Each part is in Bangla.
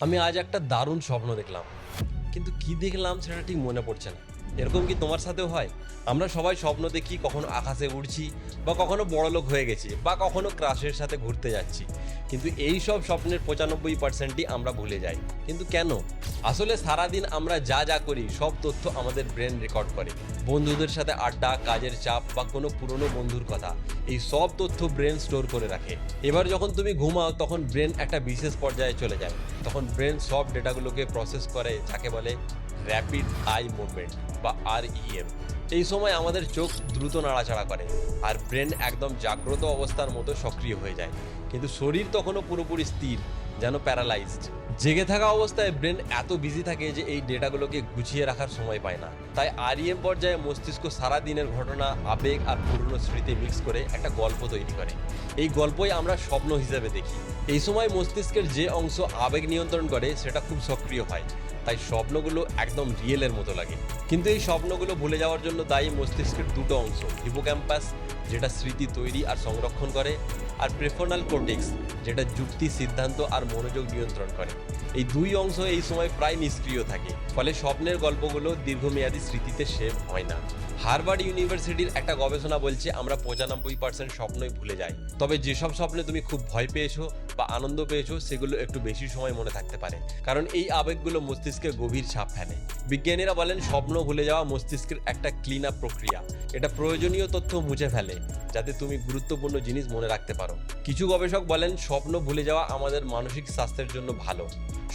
আমি আজ একটা দারুণ স্বপ্ন দেখলাম, কিন্তু কি দেখলাম সেটা ঠিক মনে পড়ছে না। এরকম কি তোমার সাথেও হয়? আমরা সবাই স্বপ্ন দেখি কখনো আকাশে উড়ছি, বা কখনো বড়লোক হয়ে গেছি, বা কখনো ক্রাশের সাথে ঘুরতে যাচ্ছি। কিন্তু এই সব স্বপ্নের 95%ই আমরা ভুলে যাই। কিন্তু কেন? আসলে সারাদিন আমরা যা যা করি সব তথ্য আমাদের ব্রেন রেকর্ড করে। বন্ধুদের সাথে আড্ডা, কাজের চাপ, বা কোনো পুরনো বন্ধুর কথা, এই সব তথ্য ব্রেন স্টোর করে রাখে। এবার যখন তুমি ঘুমাও তখন ব্রেন একটা বিশেষ পর্যায়ে চলে যায়। তখন ব্রেন সব ডেটাগুলোকে প্রসেস করে, যাকে বলে র্যাপিড আই মুভমেন্ট বা REM। এই সময় আমাদের চোখ দ্রুত নাড়াচাড়া করে, আর ব্রেন একদম জাগ্রত অবস্থার মতো সক্রিয় হয়ে যায়। কিন্তু শরীর তখনও পুরোপুরি স্থির, যেন প্যারালাইজড। জেগে থাকা অবস্থায় ব্রেন এত বিজি থাকে যে এই ডেটাগুলোকে গুছিয়ে রাখার সময় পায় না। তাই REM পর্যায়ে মস্তিষ্ক সারা দিনের ঘটনা, আবেগ আর পুরনো স্মৃতি মিক্স করে একটা গল্প তৈরি করে। এই গল্পই আমরা স্বপ্ন হিসেবে দেখি। এই সময় মস্তিষ্কের যে অংশ আবেগ নিয়ন্ত্রণ করে সেটা খুব সক্রিয় হয়, তাই স্বপ্নগুলো একদম রিয়েলের মতো লাগে। কিন্তু এই স্বপ্নগুলো ভুলে যাওয়ার জন্য দায়ী মস্তিষ্কের দুটো অংশ, হিপোক্যাম্পাস যেটা স্মৃতি তৈরি আর সংরক্ষণ করে, আর প্রেফ্রন্টাল কর্টেক্স যেটা যুক্তি, সিদ্ধান্ত আর মনোযোগ নিয়ন্ত্রণ করে। এই দুই অংশ এই সময় প্রায় নিষ্ক্রিয় থাকে, ফলে স্বপ্নের গল্পগুলো দীর্ঘমেয়াদী স্মৃতিতে সেভ হয় না। হার্ভার্ড ইউনিভার্সিটির একটা গবেষণা বলছে আমরা 95% স্বপ্নই ভুলে যাই। তবে যেসব স্বপ্নে তুমি খুব ভয় পেয়েছো বা আনন্দ পেয়েছো সেগুলো একটু বেশি সময় মনে থাকতে পারে, কারণ এই আবেগগুলো মস্তিষ্কে গভীর ছাপ ফেলে। বিজ্ঞানীরা বলেন স্বপ্ন ভুলে যাওয়া মস্তিষ্কের একটা ক্লিন আপ প্রক্রিয়া। এটা প্রয়োজনীয় তথ্য মুছে ফেলে যাতে তুমি গুরুত্বপূর্ণ জিনিস মনে রাখতে পারো। কিছু গবেষক বলেন স্বপ্ন ভুলে যাওয়া আমাদের মানসিক স্বাস্থ্যের জন্য ভালো।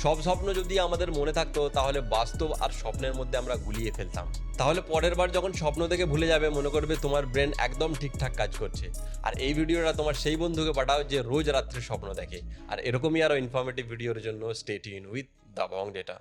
সব স্বপ্ন যদি আমাদের মনে থাকতো তাহলে বাস্তব আর স্বপ্নের মধ্যে আমরা গুলিয়ে ফেলতাম। তাহলে পরের বার যখন স্বপ্ন দেখে ভুলে যাবে, মনে করবে তোমার ব্রেন একদম ঠিকঠাক কাজ করছে। আর এই ভিডিওটা তোমার সেই বন্ধুকে পাঠাও যে রোজ রাত্রে স্বপ্ন দেখে। আর এরকমই আরো ইনফরমেটিভ ভিডিওর জন্য stay tune with the Bong data.